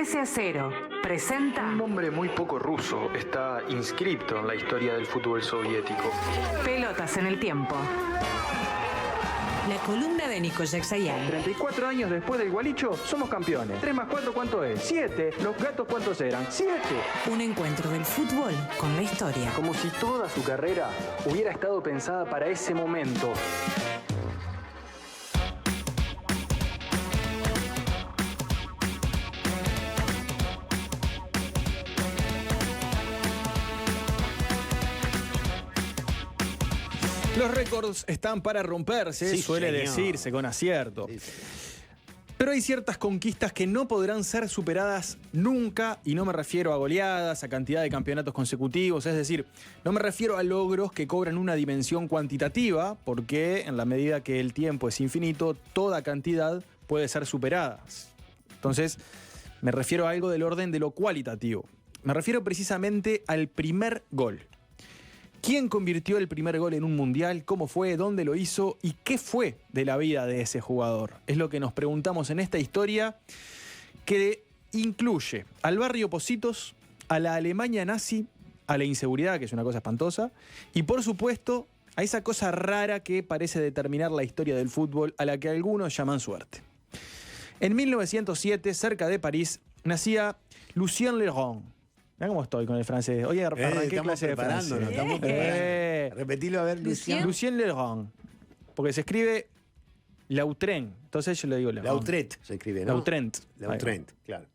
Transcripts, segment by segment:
13-0 presenta Un nombre muy poco ruso está inscripto en la historia del fútbol soviético. Pelotas en el tiempo. La columna de Nico Yaxayán. 34 años después del Gualicho, somos campeones. 3 más 4, ¿cuánto es? 7. ¿Los gatos cuántos eran? 7. Un encuentro del fútbol con la historia. Como si toda su carrera hubiera estado pensada para ese momento. Los récords están para romperse, Sí, suele señor. decirse con acierto. Sí, señor. Pero hay ciertas conquistas que no podrán ser superadas nunca, y no me refiero a goleadas, a cantidad de campeonatos consecutivos, es decir, no me refiero a logros que cobran una dimensión cuantitativa, porque en la medida que el tiempo es infinito, toda cantidad puede ser superada. Entonces, me refiero a algo del orden de lo cualitativo. Me refiero precisamente al primer gol. ¿Quién convirtió el primer gol en un mundial? ¿Cómo fue? ¿Dónde lo hizo? ¿Y qué fue de la vida de ese jugador? Es lo que nos preguntamos en esta historia que incluye al barrio Pocitos, a la Alemania nazi, a la inseguridad, que es una cosa espantosa, y por supuesto a esa cosa rara que parece determinar la historia del fútbol, a la que algunos llaman suerte. En 1907, cerca de París, nacía Lucien Legrand. Mirá cómo estoy con el francés. Oye, arranqué estamos clase de francés. preparándonos, estamos preparando. Repetilo a ver, Lucien. Lucien Legrand. Porque se escribe Lautrent. Entonces yo le digo Legrand. Lautrent se escribe, ¿no? Lautrent. Lautrent, claro.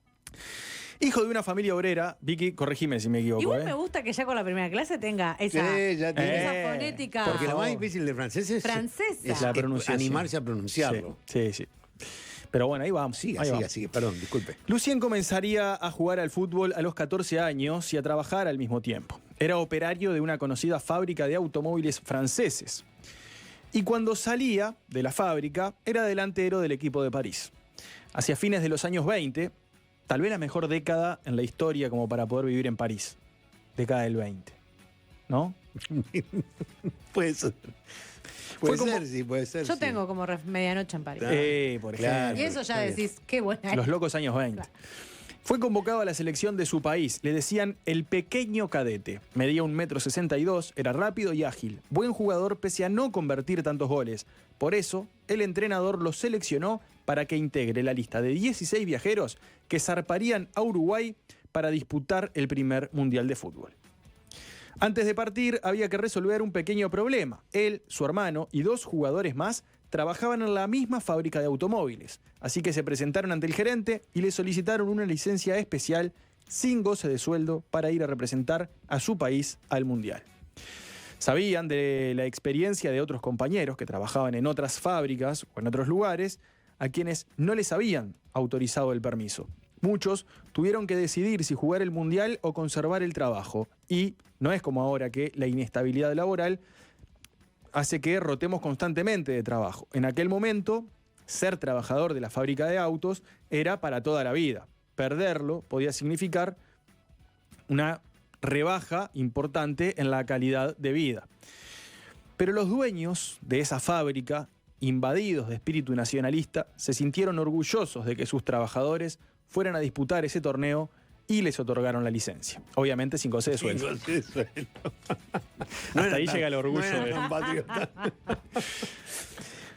Hijo de una familia obrera. Vicky, corregime si me equivoco. Igual me gusta que ya con la primera clase tenga esa, Sí, ya tiene. esa fonética Porque lo más difícil de francés es francesa. La que pronunciación. animarse a pronunciarlo. Sí, sí. Pero bueno, ahí vamos. Siga, ahí siga, vamos. siga. Perdón, disculpe. Lucien comenzaría a jugar al fútbol a los 14 años y a trabajar al mismo tiempo. Era operario de una conocida fábrica de automóviles franceses. Y cuando salía de la fábrica, era delantero del equipo de París. Hacia fines de los años 20, tal vez la mejor década en la historia como para poder vivir en París. Década del 20. ¿No? Puede ser. Fue Puede como- ser, sí, puede ser. Yo sí. tengo como medianoche en París. Claro. Por Claro. ejemplo. Y eso ya está bien. decís, qué buena. Los locos años 20. Claro. Fue convocado a la selección de su país. Le decían el pequeño cadete. Medía 1,62 m, era rápido y ágil. Buen jugador pese a no convertir tantos goles. Por eso, el entrenador lo seleccionó para que integre la lista de 16 viajeros que zarparían a Uruguay para disputar el primer Mundial de Fútbol. Antes de partir, había que resolver un pequeño problema. Él, su hermano y 2 jugadores más trabajaban en la misma fábrica de automóviles. Así que se presentaron ante el gerente y le solicitaron una licencia especial sin goce de sueldo para ir a representar a su país al Mundial. Sabían de la experiencia de otros compañeros que trabajaban en otras fábricas o en otros lugares a quienes no les habían autorizado el permiso. Muchos tuvieron que decidir si jugar el Mundial o conservar el trabajo. Y no es como ahora que la inestabilidad laboral hace que rotemos constantemente de trabajo. En aquel momento, ser trabajador de la fábrica de autos era para toda la vida. Perderlo podía significar una rebaja importante en la calidad de vida. Pero los dueños de esa fábrica, invadidos de espíritu nacionalista, se sintieron orgullosos de que sus trabajadores fueran a disputar ese torneo y les otorgaron la licencia. Obviamente sin goce de sueldo. Hasta ahí llega el orgullo. No era tan patriota.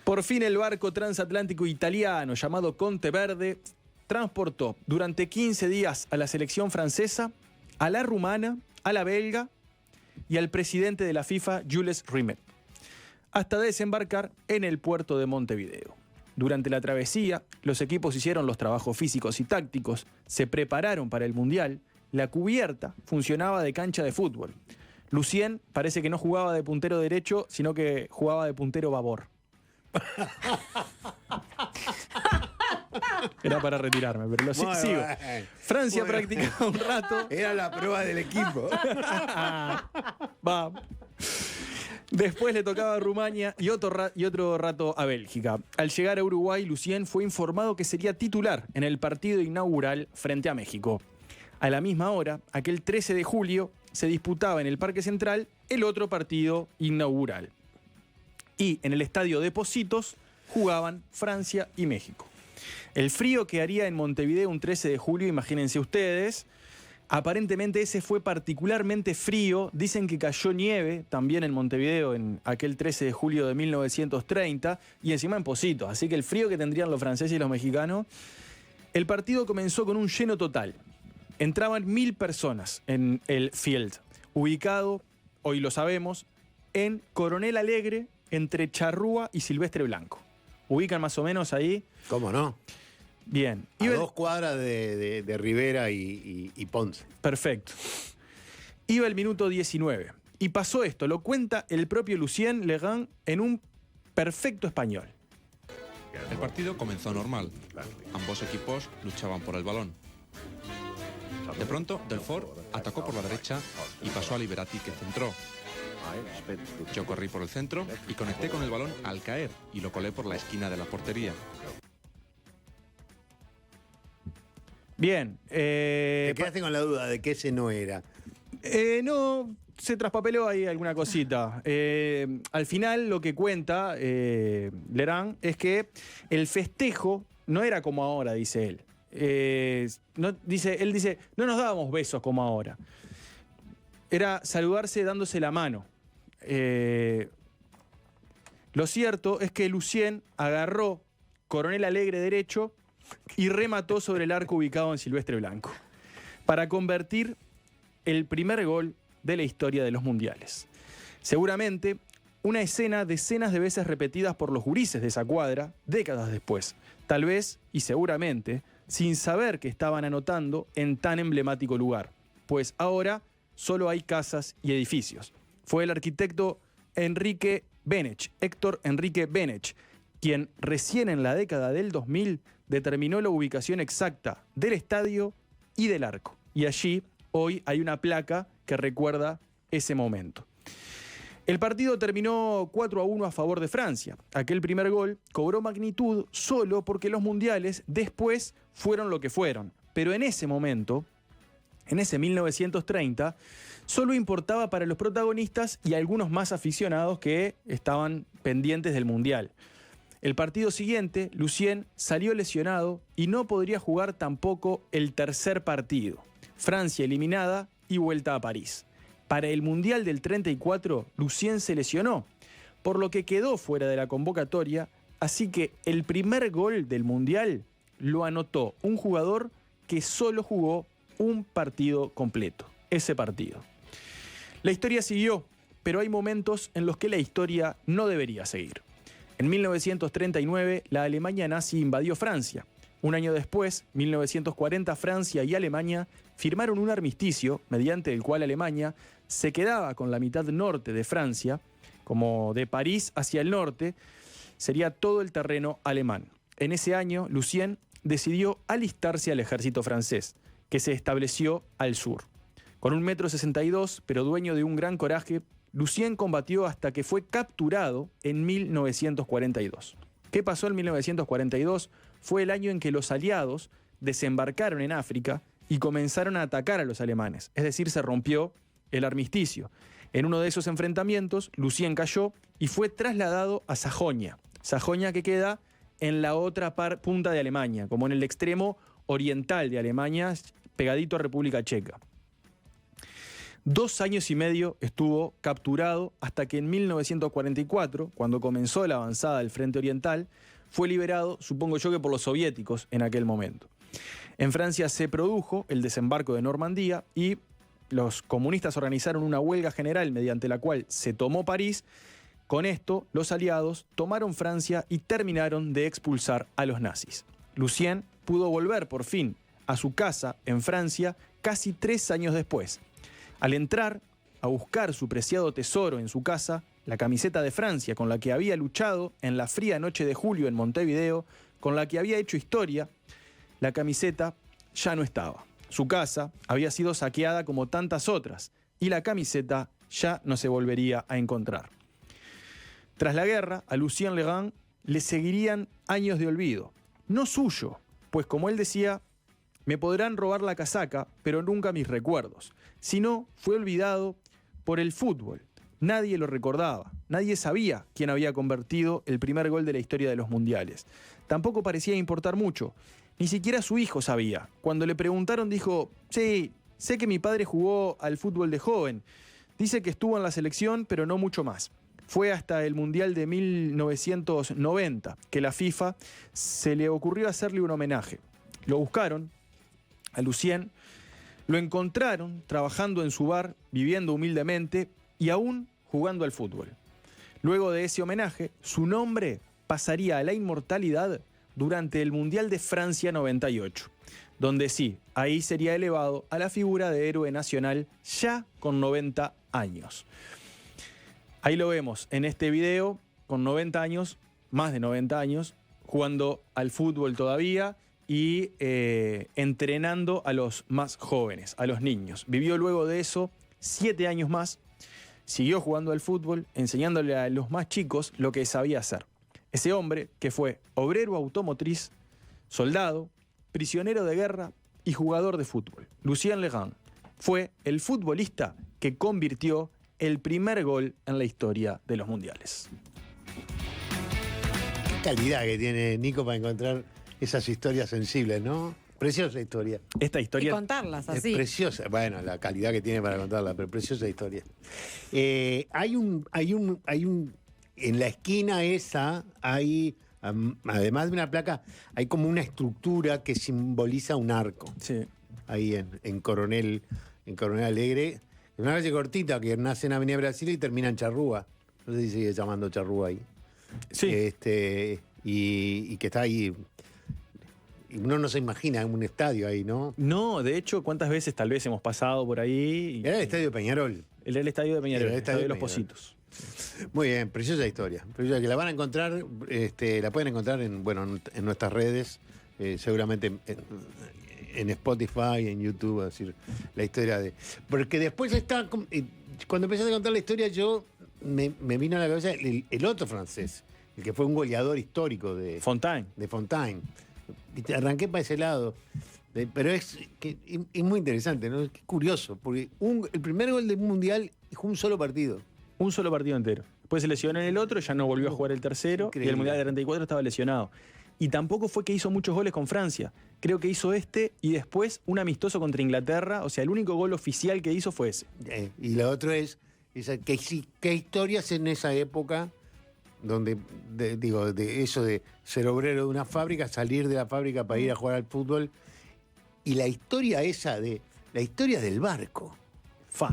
Por fin el barco transatlántico italiano llamado Conte Verde transportó durante 15 días a la selección francesa, a la rumana, a la belga y al presidente de la FIFA, Jules Rimet, hasta desembarcar en el puerto de Montevideo. Durante la travesía, los equipos hicieron los trabajos físicos y tácticos, se prepararon para el Mundial, la cubierta funcionaba de cancha de fútbol. Lucien parece que no jugaba de puntero derecho, sino que jugaba de puntero babor. Era para retirarme, pero lo Muy sigo. bien. Francia Muy bien. practicaba un rato. Era la prueba del equipo. Va. Después le tocaba a Rumania y otro rato a Bélgica. Al llegar a Uruguay, Lucien fue informado que sería titular en el partido inaugural frente a México. A la misma hora, aquel 13 de julio, se disputaba en el Parque Central el otro partido inaugural. Y en el estadio de Pocitos jugaban Francia y México. El frío que haría en Montevideo un 13 de julio, imagínense ustedes. Aparentemente ese fue particularmente frío. Dicen que cayó nieve también en Montevideo en aquel 13 de julio de 1930 y encima en Positos. Así que el frío que tendrían los franceses y los mexicanos. El partido comenzó con un lleno total. Entraban 1000 personas en el field, ubicado, hoy lo sabemos, en Coronel Alegre, entre Charrúa y Silvestre Blanco. ¿Ubican más o menos ahí? ¿Cómo no? Bien. A 2 cuadras de Rivera y Ponce. Perfecto. Iba el minuto 19. Y pasó esto, lo cuenta el propio Lucien Legrand en un perfecto español. El partido comenzó normal. Ambos equipos luchaban por el balón. De pronto, Delfort atacó por la derecha y pasó a Liberati, que centró. Yo corrí por el centro y conecté con el balón al caer y lo colé por la esquina de la portería. Bien. Te quedaste con la duda de que ese no era. No, se traspapeló ahí alguna cosita. Al final lo que cuenta Legrand es que el festejo no era como ahora, dice él. Él dice, no nos dábamos besos como ahora. Era saludarse dándose la mano. Lo cierto es que Lucien agarró Coronel Alegre derecho y remató sobre el arco ubicado en Silvestre Blanco para convertir el primer gol de la historia de los mundiales. Seguramente una escena decenas de veces repetidas por los gurises de esa cuadra décadas después, tal vez y seguramente sin saber que estaban anotando en tan emblemático lugar, pues ahora solo hay casas y edificios. Fue el arquitecto Héctor Enrique Benech, quien recién en la década del 2000 determinó la ubicación exacta del estadio y del arco. Y allí hoy hay una placa que recuerda ese momento. El partido terminó 4-1 a favor de Francia. Aquel primer gol cobró magnitud solo porque los mundiales después fueron lo que fueron. Pero en ese momento, en ese 1930, solo importaba para los protagonistas y algunos más aficionados que estaban pendientes del mundial. El partido siguiente, Lucien salió lesionado y no podría jugar tampoco el tercer partido. Francia eliminada y vuelta a París. Para el Mundial del 34, Lucien se lesionó, por lo que quedó fuera de la convocatoria, así que el primer gol del Mundial lo anotó un jugador que solo jugó un partido completo, ese partido. La historia siguió, pero hay momentos en los que la historia no debería seguir. En 1939, la Alemania nazi invadió Francia. Un año después, 1940, Francia y Alemania firmaron un armisticio mediante el cual Alemania se quedaba con la mitad norte de Francia, como de París hacia el norte, sería todo el terreno alemán. En ese año, Lucien decidió alistarse al ejército francés, que se estableció al sur. Con 1,62 m, pero dueño de un gran coraje, Lucien combatió hasta que fue capturado en 1942. ¿Qué pasó en 1942? Fue el año en que los aliados desembarcaron en África y comenzaron a atacar a los alemanes. Es decir, se rompió el armisticio. En uno de esos enfrentamientos, Lucien cayó y fue trasladado a Sajonia. Sajonia que queda en la otra punta de Alemania, como en el extremo oriental de Alemania, pegadito a República Checa. 2 años y medio estuvo capturado hasta que en 1944, cuando comenzó la avanzada del Frente Oriental, fue liberado, supongo yo que por los soviéticos en aquel momento. En Francia se produjo el desembarco de Normandía y los comunistas organizaron una huelga general mediante la cual se tomó París. Con esto, los aliados tomaron Francia y terminaron de expulsar a los nazis. Lucien pudo volver por fin a su casa en Francia casi 3 años después. Al entrar a buscar su preciado tesoro en su casa, la camiseta de Francia con la que había luchado en la fría noche de julio en Montevideo, con la que había hecho historia, la camiseta ya no estaba. Su casa había sido saqueada como tantas otras y la camiseta ya no se volvería a encontrar. Tras la guerra, a Lucien Legrand le seguirían años de olvido. No suyo, pues como él decía, me podrán robar la casaca, pero nunca mis recuerdos. Sino fue olvidado por el fútbol, nadie lo recordaba. Nadie sabía quién había convertido el primer gol de la historia de los mundiales. Tampoco parecía importar mucho. Ni siquiera su hijo sabía. Cuando le preguntaron dijo, sí, sé que mi padre jugó al fútbol de joven. Dice que estuvo en la selección, pero no mucho más. Fue hasta el Mundial de 1990 que la FIFA se le ocurrió hacerle un homenaje. Lo buscaron a Lucien, lo encontraron trabajando en su bar, viviendo humildemente y aún jugando al fútbol. Luego de ese homenaje, su nombre pasaría a la inmortalidad durante el Mundial de Francia 98, donde sí, ahí sería elevado a la figura de héroe nacional ya con 90 años. Ahí lo vemos en este video, con 90 años, más de 90 años, jugando al fútbol todavía y entrenando a los más jóvenes, a los niños. Vivió luego de eso 7 años más, siguió jugando al fútbol, enseñándole a los más chicos lo que sabía hacer. Ese hombre que fue obrero automotriz, soldado, prisionero de guerra y jugador de fútbol. Lucien Legrand fue el futbolista que convirtió el primer gol en la historia de los mundiales. Qué calidad que tiene Nico para encontrar esas historias sensibles, ¿no? Preciosa historia. Esta Y historia contarlas Es así. preciosa. Bueno, la calidad que tiene para contarla, pero preciosa historia. Hay un, en la esquina esa hay, además de una placa, hay como una estructura que simboliza un arco. sí. Ahí en Coronel Alegre. Una calle cortita que nace en Avenida Brasil y termina en Charrúa. No sé si sigue llamando Charrúa ahí. Sí. Y que está ahí. Y uno no se imagina un estadio ahí, ¿no? No, de hecho, ¿cuántas veces tal vez hemos pasado por ahí? Era el estadio de Peñarol. El estadio de Peñarol, Era el estadio de los Peñarol. Positos. Muy bien, preciosa historia. Preciosa, que la van a encontrar, la pueden encontrar en nuestras redes, seguramente en Spotify, en YouTube, es decir, la historia de. Porque después está. Cuando empezaste a contar la historia, yo me vino a la cabeza el otro francés, el que fue un goleador histórico de Fontaine. Fontaine. Y te arranqué para ese lado. Pero es muy interesante, ¿no? Es curioso, porque el primer gol del Mundial fue un solo partido. Un solo partido entero. Después se lesionó en el otro, ya no volvió a jugar el tercero. Increíble. Y el Mundial de 34 estaba lesionado. Y tampoco fue que hizo muchos goles con Francia. Creo que hizo este y después un amistoso contra Inglaterra. O sea, el único gol oficial que hizo fue ese. Y lo otro es ¿qué historias en esa época donde, de eso de ser obrero de una fábrica, salir de la fábrica para ir a jugar al fútbol, y la historia esa la historia del barco.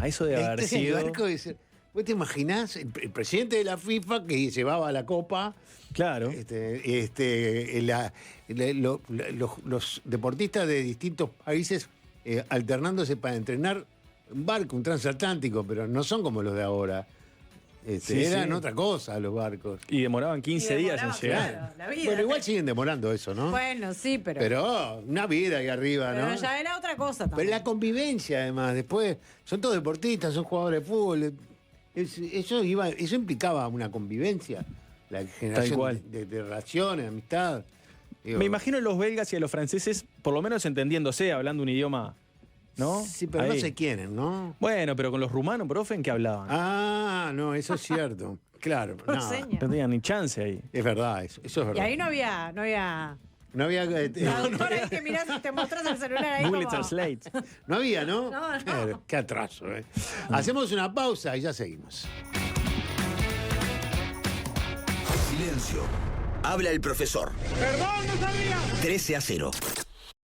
Eso debe La haber historia del sido. barco ¿vos te imaginás el presidente de la FIFA que llevaba la copa? Claro. Los deportistas de distintos países alternándose para entrenar un barco, un transatlántico, pero no son como los de ahora. Sí, Eran sí. otra cosa los barcos. Y demoraban 15 días en demoraba, llegar. claro, la vida. Bueno, igual siguen demorando eso, ¿no? Bueno, sí, pero. Pero una vida ahí arriba, pero ¿no? ya era otra cosa también. Pero la convivencia, además, después, son todos deportistas, son jugadores de fútbol. Eso implicaba una convivencia, la generación cual. de relaciones, amistad. Digo, Me imagino a los belgas y a los franceses, por lo menos entendiéndose, hablando un idioma, ¿no? Sí, pero no Ahí. sé quiénes, ¿no? Bueno, pero con los rumanos, profe, ¿en qué hablaban? Ah, no, eso es cierto. Claro, Por no, señas. No tenían ni chance ahí. es verdad, eso es Y verdad. ahí no había. No había, Traductor ahí que mirás y te mostrás el celular ahí. Google como- Translate. no había, ¿no? No. Claro, qué atraso, ¿eh? Hacemos una pausa y ya seguimos. Silencio. Habla el profesor. Perdón, no sabía. 13-0.